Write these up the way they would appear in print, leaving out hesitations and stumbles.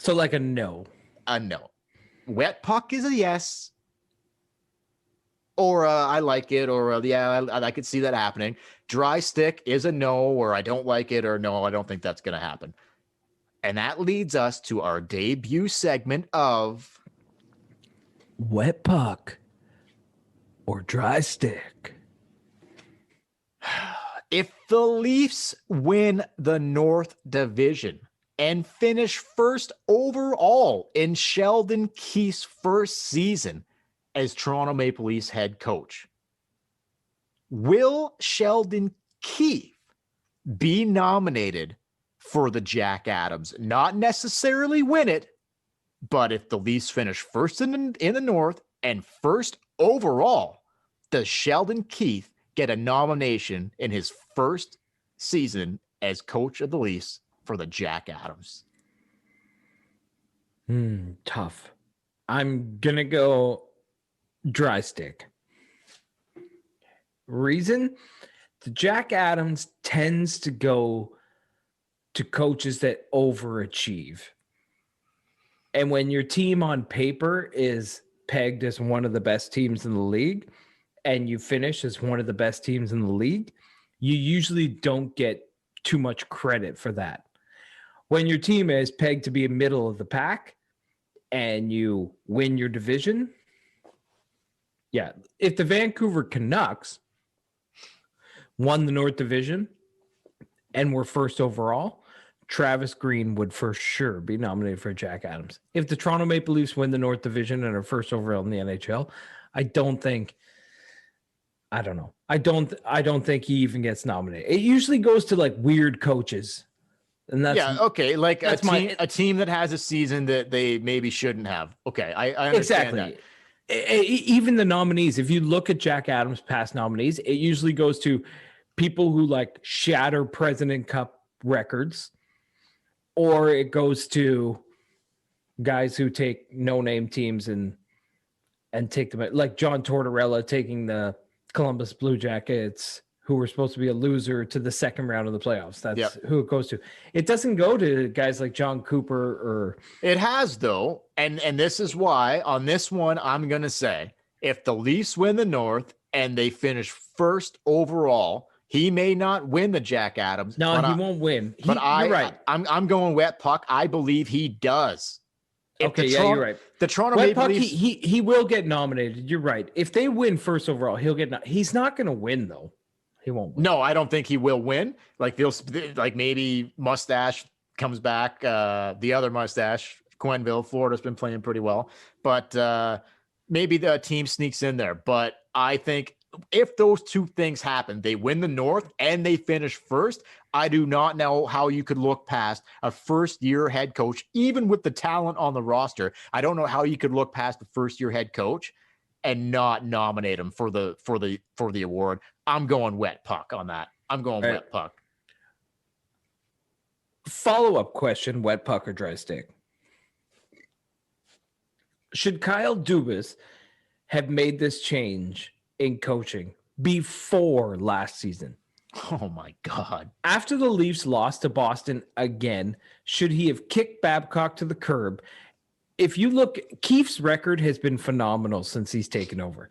So like a no. A no. Wet puck is a yes. Or I like it, or yeah, I could see that happening. Dry stick is a no, or I don't like it, or no, I don't think that's going to happen. And that leads us to our debut segment of Wet puck or dry stick. if the Leafs win the North Division and finish first overall in Sheldon Keefe's first season as Toronto Maple Leafs head coach, will Sheldon Keefe be nominated for the Jack Adams? Not necessarily win it, but if the Leafs finish first in the North and first overall, does Sheldon Keefe get a nomination in his first season as coach of the Leafs for the Jack Adams? Tough. I'm going to go dry stick. Reason? The Jack Adams tends to go to coaches that overachieve. And when your team on paper is pegged as one of the best teams in the league and you finish as one of the best teams in the league, you usually don't get too much credit for that. When your team is pegged to be a middle of the pack and you win your division, yeah, if the Vancouver Canucks won the North Division and were first overall, Travis Green would for sure be nominated for Jack Adams. If the Toronto Maple Leafs win the North Division and are first overall in the NHL, I don't think he even gets nominated. It usually goes to like weird coaches. And that's okay. Like a team that has a season that they maybe shouldn't have. Okay, I understand that. Even the nominees, if you look at Jack Adams' past nominees, it usually goes to people who like shatter President Cup records, or it goes to guys who take no-name teams and take them, like John Tortorella taking the Columbus Blue Jackets, who were supposed to be a loser, to the second round of the playoffs. That's who it goes to. It doesn't go to guys like John Cooper or... It has, though, and this is why, on this one, I'm going to say, if the Leafs win the North and they finish first overall, he may not win the Jack Adams. No, he won't win. You're right. I'm going wet puck. I believe he does. You're right. The Toronto Maple Leafs, he will get nominated. You're right. If they win first overall, he'll get. He's not going to win though. He won't win. No, I don't think he will win. Like maybe Mustache comes back. The other Mustache, Quenneville, Florida's been playing pretty well, but maybe the team sneaks in there. But I think if those two things happen, they win the North and they finish first, I do not know how you could look past a first-year head coach, even with the talent on the roster. I don't know how you could look past the first-year head coach and not nominate him for the award. I'm going wet puck on that. I'm going wet puck. Follow-up question, wet puck or dry stick? Should Kyle Dubas have made this change in coaching before last season? Oh my God. After the Leafs lost to Boston again, should he have kicked Babcock to the curb? If you look, Keefe's record has been phenomenal since he's taken over.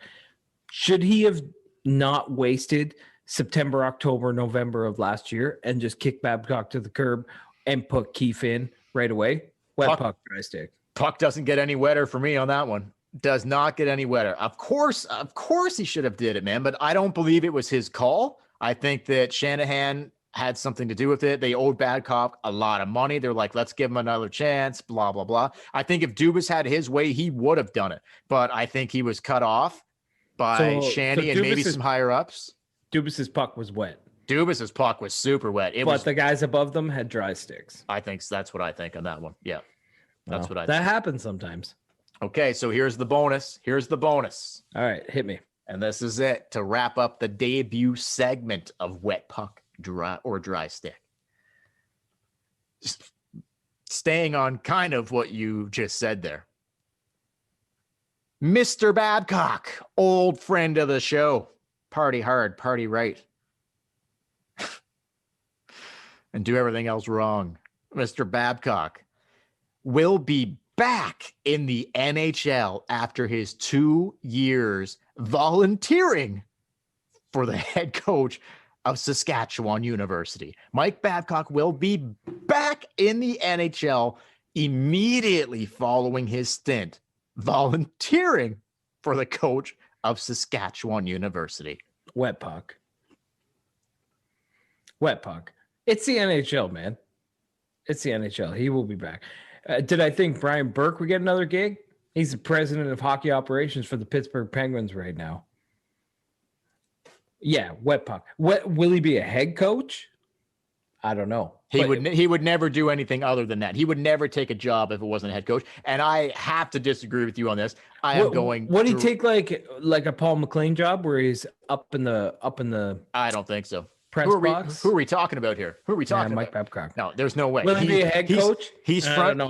Should he have not wasted September, October, November of last year and just kick Babcock to the curb and put Keefe in right away? Wet puck, dry stick. Puck doesn't get any wetter for me on that one. Does not get any wetter. Of course he should have did it, man. But I don't believe it was his call. I think that Shanahan had something to do with it. They owed Babcock a lot of money. They're like, let's give him another chance, blah, blah, blah. I think if Dubas had his way, he would have done it. But I think he was cut off by Shanny and maybe some higher ups. Dubas's puck was wet. Dubas's puck was super wet. But the guys above them had dry sticks. I think that's what I think on that one. Yeah. That's what I think. That happens sometimes. Okay, so here's the bonus. All right, hit me. And this is it to wrap up the debut segment of Wet Puck Dry Stick. Staying on kind of what you just said there. Mr. Babcock, old friend of the show. Party hard, party right. And do everything else wrong. Mr. Babcock will be back in the NHL after his 2 years volunteering for the head coach of Saskatchewan University. Mike Babcock will be back in the NHL immediately following his stint volunteering for the coach of Saskatchewan University. Wet puck. Wet puck. It's the NHL, man. It's the NHL. He will be back. Did I think Brian Burke would get another gig? He's the president of hockey operations for the Pittsburgh Penguins right now. Yeah, wet puck. Will he be a head coach? I don't know. He would never do anything other than that. He would never take a job if it wasn't a head coach. And I have to disagree with you on this. Would he take like a Paul McLean job where he's up in the I don't think so. Press box? Who are we talking about here? Who are we talking Mike about? Babcock. No, there's no way. Will he be a head coach? He's front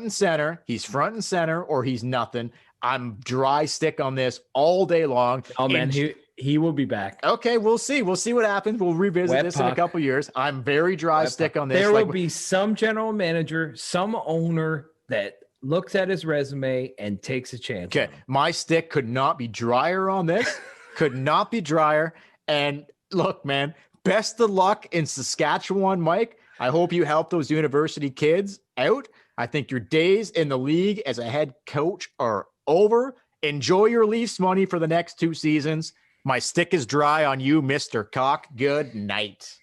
and center. He's front and center, or he's nothing. I'm dry stick on this all day long. Oh man, he will be back. Okay, we'll see. We'll see what happens. We'll revisit this in a couple years. I'm very dry stick on this. There will be some general manager, some owner that looks at his resume and takes a chance. Okay, my stick could not be drier on this. Could not be drier. And look, man, best of luck in Saskatchewan, Mike. I hope you help those university kids out. I think your days in the league as a head coach are over. Enjoy your Leafs money for the next 2 seasons. My stick is dry on you, Mr. Cock. Good night.